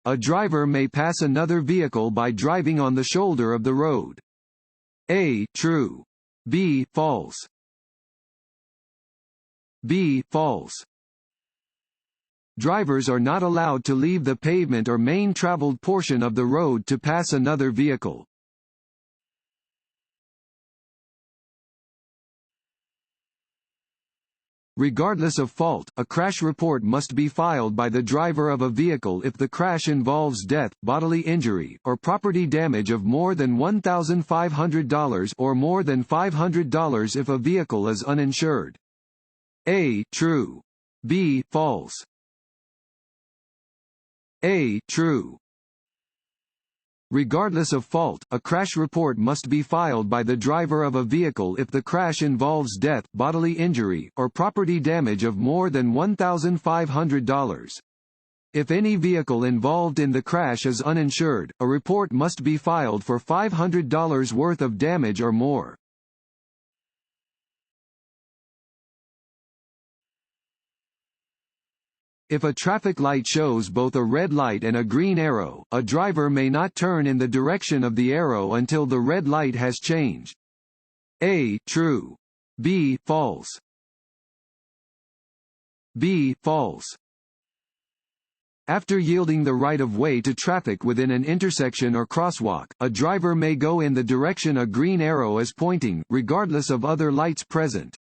A driver may pass another vehicle by driving on the shoulder of the road. A. True. B. False. B. False. Drivers are not allowed to leave the pavement or main traveled portion of the road to pass another vehicle. Regardless of fault, a crash report must be filed by the driver of a vehicle if the crash involves death, bodily injury, or property damage of more than $1,500 or more than $500 if a vehicle is uninsured. A. True. B. False. A. True. Regardless of fault, a crash report must be filed by the driver of a vehicle if the crash involves death, bodily injury, or property damage of more than $1,500. If any vehicle involved in the crash is uninsured, a report must be filed for $500 worth of damage or more. If a traffic light shows both a red light and a green arrow, a driver may not turn in the direction of the arrow until the red light has changed. A. True. B. False. B. False. After yielding the right-of-way to traffic within an intersection or crosswalk, a driver may go in the direction a green arrow is pointing, regardless of other lights present.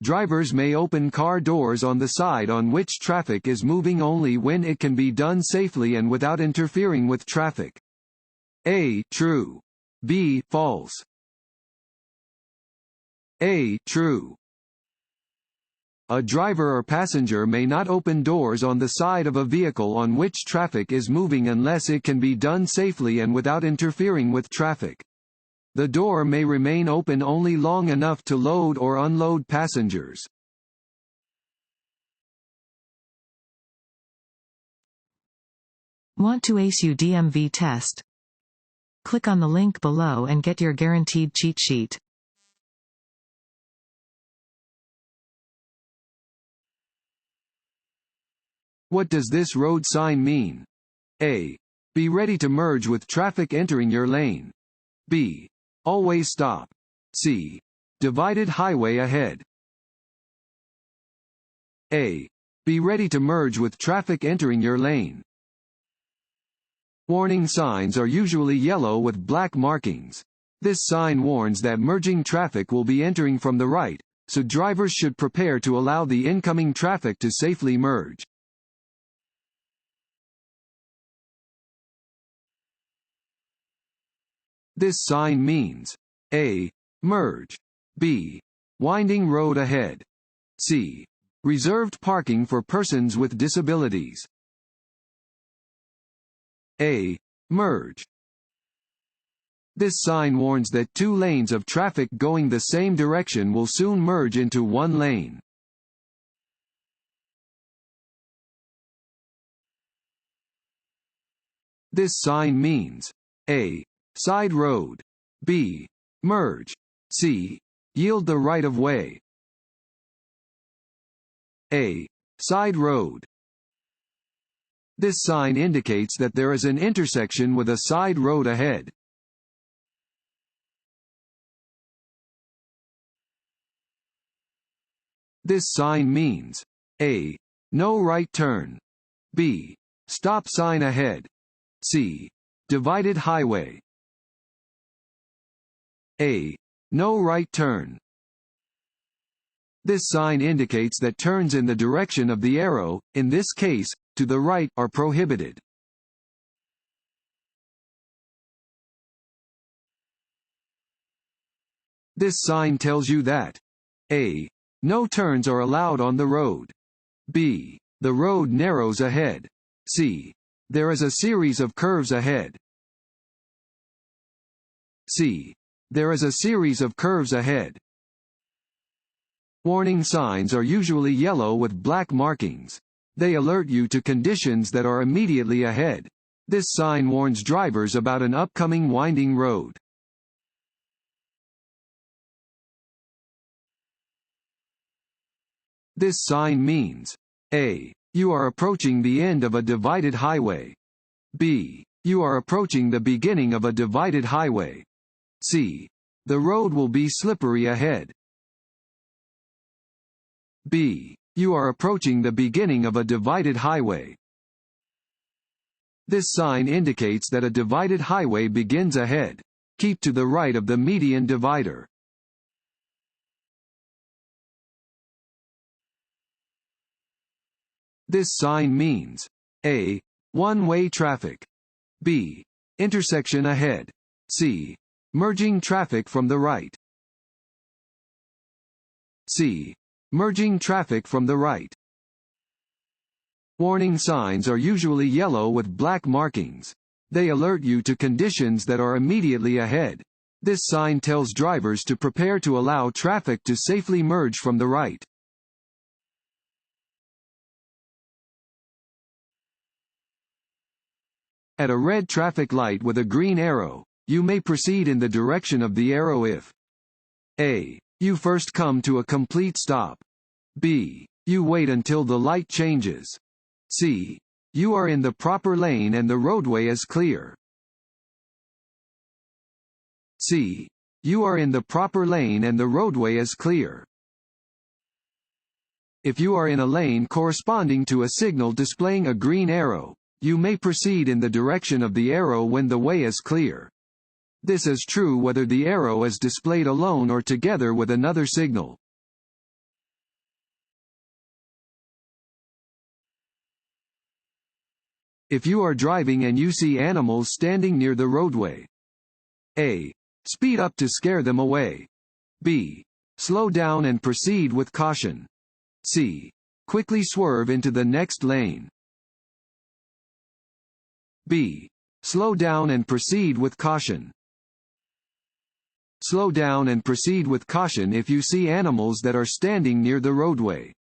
Drivers may open car doors on the side on which traffic is moving only when it can be done safely and without interfering with traffic. A. True. B. False. A. True. A driver or passenger may not open doors on the side of a vehicle on which traffic is moving unless it can be done safely and without interfering with traffic. The door may remain open only long enough to load or unload passengers. Want to ace your DMV test? Click on the link below and get your guaranteed cheat sheet. What does this road sign mean? A. Be ready to merge with traffic entering your lane. B. Always stop. C. Divided highway ahead. A. Be ready to merge with traffic entering your lane. Warning signs are usually yellow with black markings. This sign warns that merging traffic will be entering from the right, so drivers should prepare to allow the incoming traffic to safely merge. This sign means A. Merge. B. Winding road ahead. C. Reserved parking for persons with disabilities. A. Merge. This sign warns that two lanes of traffic going the same direction will soon merge into one lane. This sign means A. Side road. B. Merge. C. Yield the right of way. A. Side road. This sign indicates that there is an intersection with a side road ahead. This sign means A. No right turn. B. Stop sign ahead. C. Divided highway. A. No right turn. This sign indicates that turns in the direction of the arrow, in this case, to the right, are prohibited. This sign tells you that A. No turns are allowed on the road. B. The road narrows ahead. C. There is a series of curves ahead. C. There is a series of curves ahead. Warning signs are usually yellow with black markings. They alert you to conditions that are immediately ahead. This sign warns drivers about an upcoming winding road. This sign means A. You are approaching the end of a divided highway. B. You are approaching the beginning of a divided highway. C. The road will be slippery ahead. B. You are approaching the beginning of a divided highway. This sign indicates that a divided highway begins ahead. Keep to the right of the median divider. This sign means A. One-way traffic. B. Intersection ahead. C. Merging traffic from the right. C. Merging traffic from the right. Warning signs are usually yellow with black markings. They alert you to conditions that are immediately ahead. This sign tells drivers to prepare to allow traffic to safely merge from the right. At a red traffic light with a green arrow, you may proceed in the direction of the arrow if A. You first come to a complete stop. B. You wait until the light changes. C. You are in the proper lane and the roadway is clear. C. You are in the proper lane and the roadway is clear. If you are in a lane corresponding to a signal displaying a green arrow, you may proceed in the direction of the arrow when the way is clear. This is true whether the arrow is displayed alone or together with another signal. If you are driving and you see animals standing near the roadway, A. Speed up to scare them away. B. Slow down and proceed with caution. C. Quickly swerve into the next lane. B. Slow down and proceed with caution. Slow down and proceed with caution if you see animals that are standing near the roadway.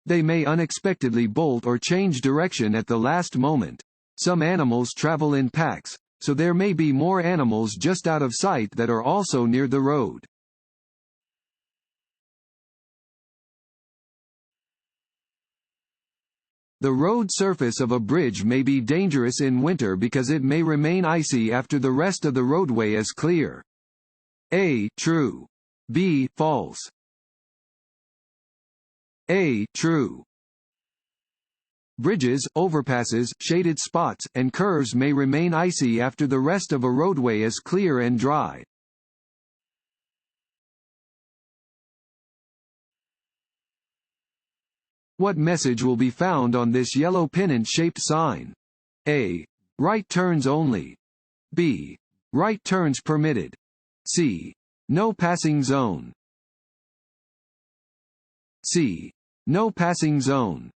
They may unexpectedly bolt or change direction at the last moment. Some animals travel in packs, so there may be more animals just out of sight that are also near the road. The road surface of a bridge may be dangerous in winter because it may remain icy after the rest of the roadway is clear. A. True. B. False. A. True. Bridges, overpasses, shaded spots, and curves may remain icy after the rest of a roadway is clear and dry. What message will be found on this yellow pennant-shaped sign? A. Right turns only. B. Right turns permitted. C. No passing zone. C. No passing zone.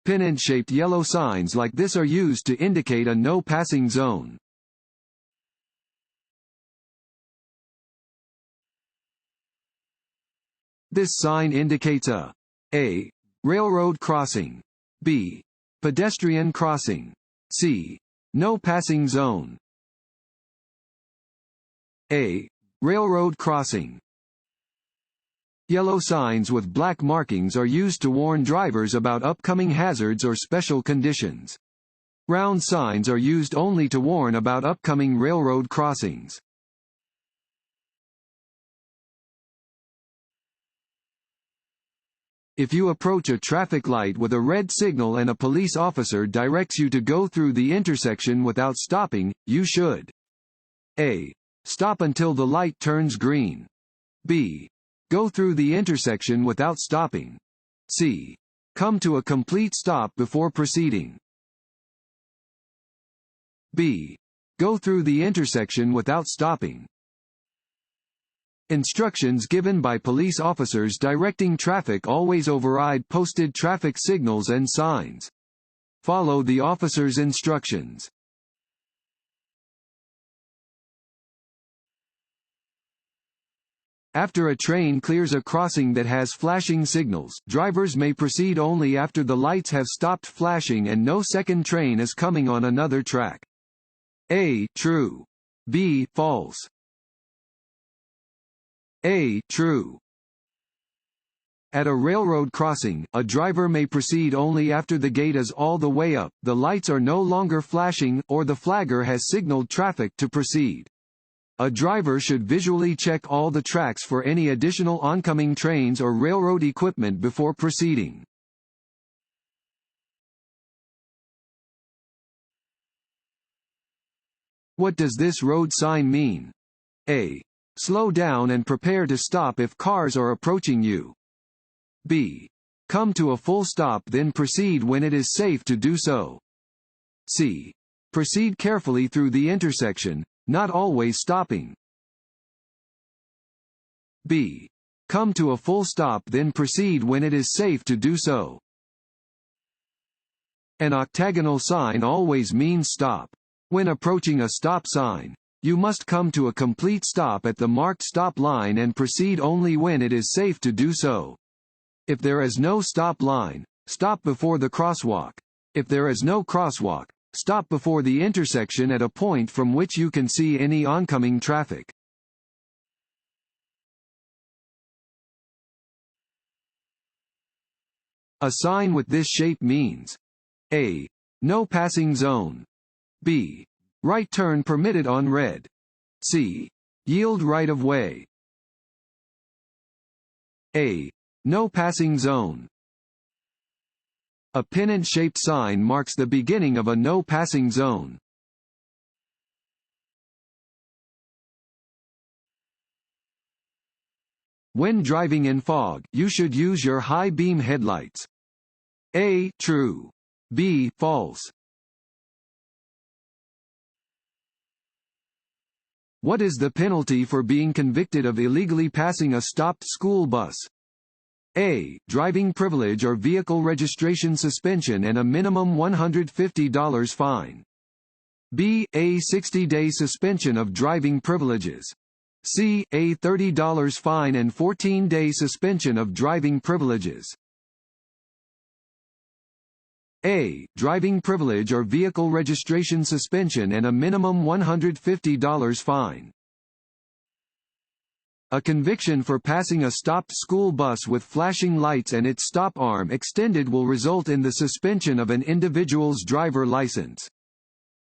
Pennant-shaped yellow signs like this are used to indicate a no passing zone. This sign indicates A. Railroad crossing. B. Pedestrian crossing. C. No passing zone. A. Railroad crossing. Yellow signs with black markings are used to warn drivers about upcoming hazards or special conditions. Round signs are used only to warn about upcoming railroad crossings. If you approach a traffic light with a red signal and a police officer directs you to go through the intersection without stopping, you should A. Stop until the light turns green. B. Go through the intersection without stopping. C. Come to a complete stop before proceeding. B. Go through the intersection without stopping. Instructions given by police officers directing traffic always override posted traffic signals and signs. Follow the officer's instructions. After a train clears a crossing that has flashing signals, drivers may proceed only after the lights have stopped flashing and no second train is coming on another track. A. True. B. False. A. True. At a railroad crossing, a driver may proceed only after the gate is all the way up, the lights are no longer flashing, or the flagger has signaled traffic to proceed. A driver should visually check all the tracks for any additional oncoming trains or railroad equipment before proceeding. What does this road sign mean? A. Slow down and prepare to stop if cars are approaching you. B. Come to a full stop then proceed when it is safe to do so. C. Proceed carefully through the intersection, not always stopping. B. Come to a full stop then proceed when it is safe to do so. An octagonal sign always means stop. When approaching a stop sign, you must come to a complete stop at the marked stop line and proceed only when it is safe to do so. If there is no stop line, stop before the crosswalk. If there is no crosswalk, stop before the intersection at a point from which you can see any oncoming traffic. A sign with this shape means A. No passing zone. B. Right turn permitted on red. C. Yield right of way. A. No passing zone. A pennant-shaped sign marks the beginning of a no passing zone. When driving in fog, you should use your high beam headlights. A. True. B. False. What is the penalty for being convicted of illegally passing a stopped school bus? A. Driving privilege or vehicle registration suspension and a minimum $150 fine. B. A 60-day suspension of driving privileges. C. A $30 fine and 14-day suspension of driving privileges. A. Driving privilege or vehicle registration suspension and a minimum $150 fine. A conviction for passing a stopped school bus with flashing lights and its stop arm extended will result in the suspension of an individual's driver license.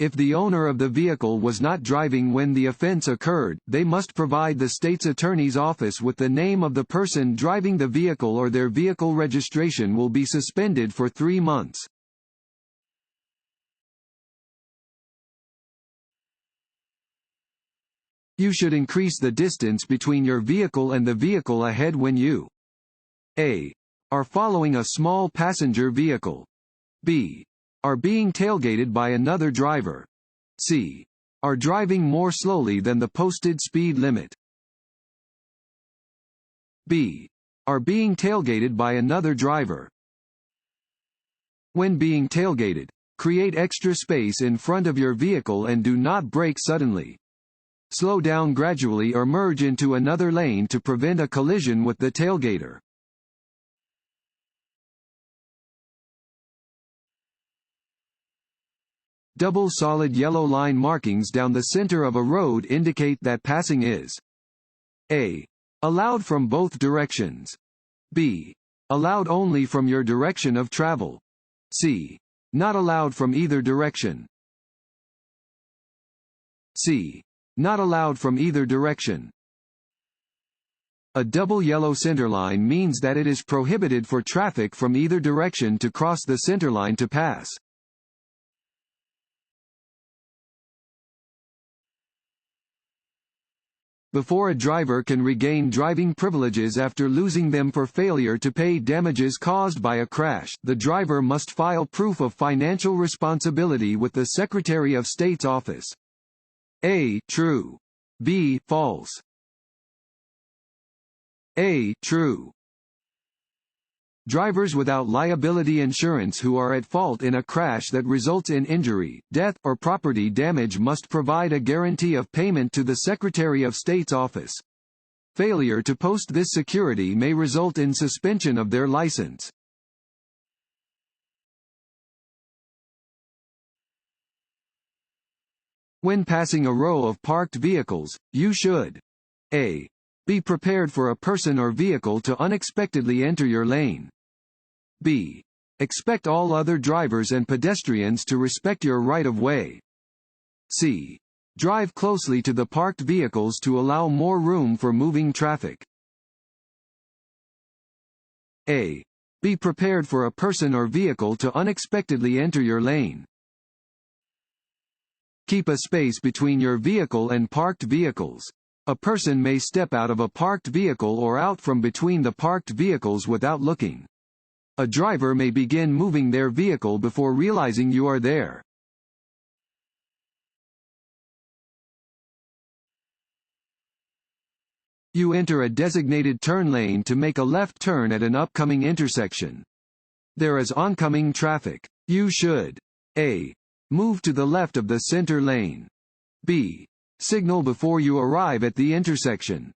If the owner of the vehicle was not driving when the offense occurred, they must provide the state's attorney's office with the name of the person driving the vehicle or their vehicle registration will be suspended for 3 months. You should increase the distance between your vehicle and the vehicle ahead when you A. Are following a small passenger vehicle. B. Are being tailgated by another driver. C. Are driving more slowly than the posted speed limit. B. Are being tailgated by another driver. When being tailgated, create extra space in front of your vehicle and do not brake suddenly. Slow down gradually or merge into another lane to prevent a collision with the tailgater. Double solid yellow line markings down the center of a road indicate that passing is A. Allowed from both directions. B. Allowed only from your direction of travel. C. Not allowed from either direction. C. Not allowed from either direction. A double yellow centerline means that it is prohibited for traffic from either direction to cross the centerline to pass. Before a driver can regain driving privileges after losing them for failure to pay damages caused by a crash, the driver must file proof of financial responsibility with the Secretary of State's office. A. True. B. False. A. True. Drivers without liability insurance who are at fault in a crash that results in injury, death, or property damage must provide a guarantee of payment to the Secretary of State's office. Failure to post this security may result in suspension of their license. When passing a row of parked vehicles, you should A. Be prepared for a person or vehicle to unexpectedly enter your lane. B. Expect all other drivers and pedestrians to respect your right-of-way. C. Drive closely to the parked vehicles to allow more room for moving traffic. A. Be prepared for a person or vehicle to unexpectedly enter your lane. Keep a space between your vehicle and parked vehicles. A person may step out of a parked vehicle or out from between the parked vehicles without looking. A driver may begin moving their vehicle before realizing you are there. You enter a designated turn lane to make a left turn at an upcoming intersection. There is oncoming traffic. You should A. Move to the left of the center lane. B. Signal before you arrive at the intersection.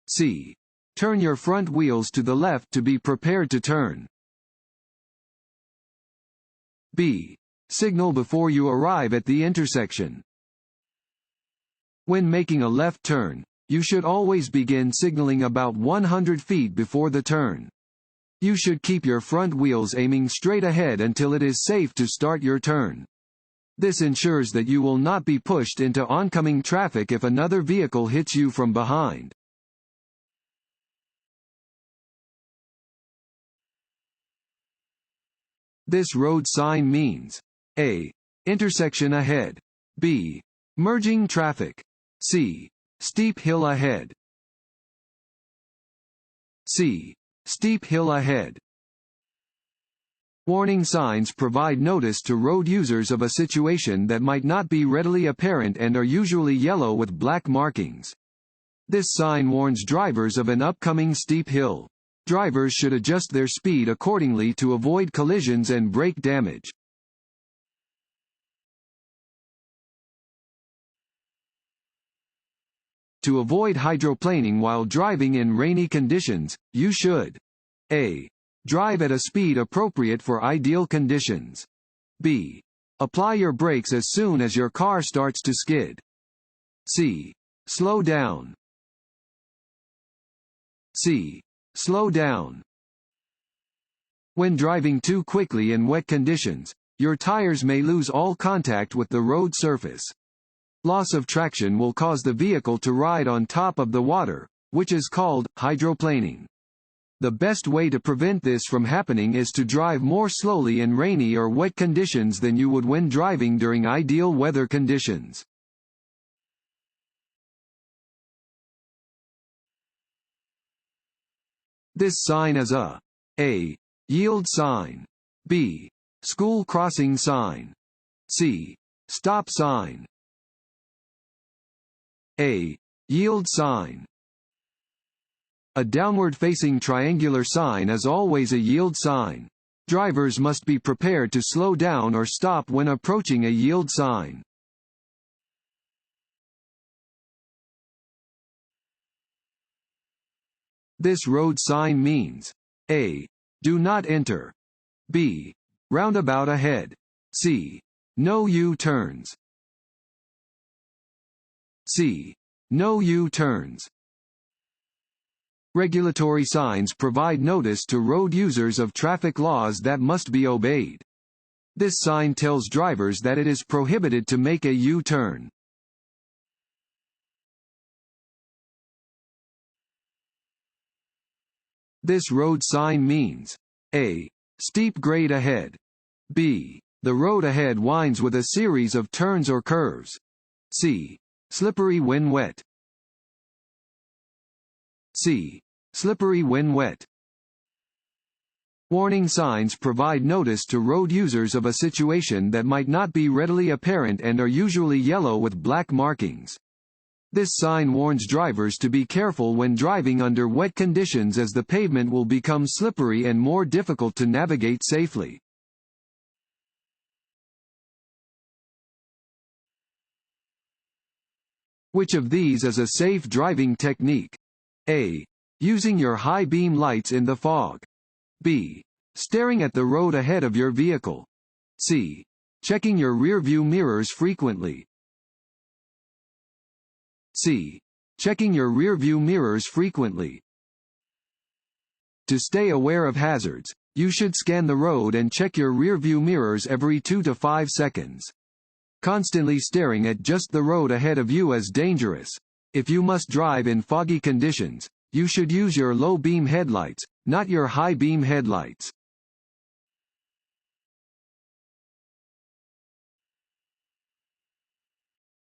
C. Turn your front wheels to the left to be prepared to turn. B. Signal before you arrive at the intersection. When making a left turn, you should always begin signaling about 100 feet before the turn. You should keep your front wheels aiming straight ahead until it is safe to start your turn. This ensures that you will not be pushed into oncoming traffic if another vehicle hits you from behind. This road sign means A. Intersection ahead. B. Merging traffic. C. Steep hill ahead. C. Steep hill ahead. Warning signs provide notice to road users of a situation that might not be readily apparent and are usually yellow with black markings. This sign warns drivers of an upcoming steep hill. Drivers should adjust their speed accordingly to avoid collisions and brake damage. To avoid hydroplaning while driving in rainy conditions, you should A. Drive at a speed appropriate for ideal conditions. B. Apply your brakes as soon as your car starts to skid. C. Slow down. C. Slow down. When driving too quickly in wet conditions, your tires may lose all contact with the road surface. Loss of traction will cause the vehicle to ride on top of the water, which is called hydroplaning. The best way to prevent this from happening is to drive more slowly in rainy or wet conditions than you would when driving during ideal weather conditions. This sign is a A. Yield sign. B. School crossing sign. C. Stop sign. A. Yield sign. A downward-facing triangular sign is always a yield sign. Drivers must be prepared to slow down or stop when approaching a yield sign. This road sign means A. Do not enter. B. Roundabout ahead. C. No U-turns. C. No U-turns. Regulatory signs provide notice to road users of traffic laws that must be obeyed. This sign tells drivers that it is prohibited to make a U-turn. This road sign means A. Steep grade ahead. B. The road ahead winds with a series of turns or curves. C. Slippery when wet. C. Slippery when wet. Warning signs provide notice to road users of a situation that might not be readily apparent and are usually yellow with black markings. This sign warns drivers to be careful when driving under wet conditions as the pavement will become slippery and more difficult to navigate safely. Which of these is a safe driving technique? A. Using your high beam lights in the fog. B. Staring at the road ahead of your vehicle. C. Checking your rear view mirrors frequently. C. checking your rearview mirrors frequently. To stay aware of hazards, you should scan the road and check your rearview mirrors every 2 to 5 seconds. Constantly staring at just the road ahead of you is dangerous. If you must drive in foggy conditions, you should use your low beam headlights, not your high beam headlights.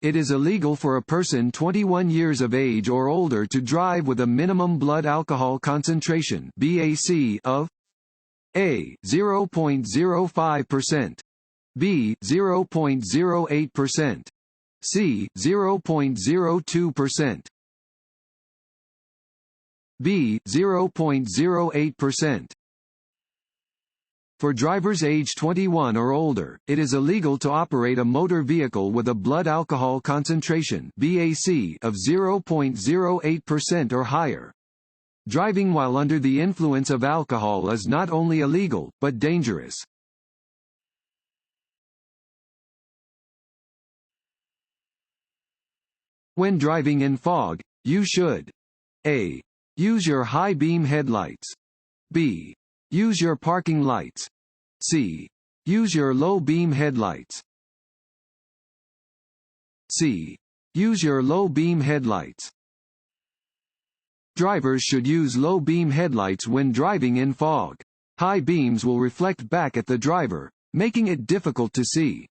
It is illegal for a person 21 years of age or older to drive with a minimum blood alcohol concentration (BAC) of A. 0.05%, B. 0.08%, C. 0.02%, B. 0.08%. For drivers age 21 or older, it is illegal to operate a motor vehicle with a blood alcohol concentration (BAC) of 0.08% or higher. Driving while under the influence of alcohol is not only illegal, but dangerous. When driving in fog, you should A. Use your high beam headlights. B. Use your parking lights. C. Use your low beam headlights. C. Use your low beam headlights. Drivers should use low beam headlights when driving in fog. High beams will reflect back at the driver, making it difficult to see.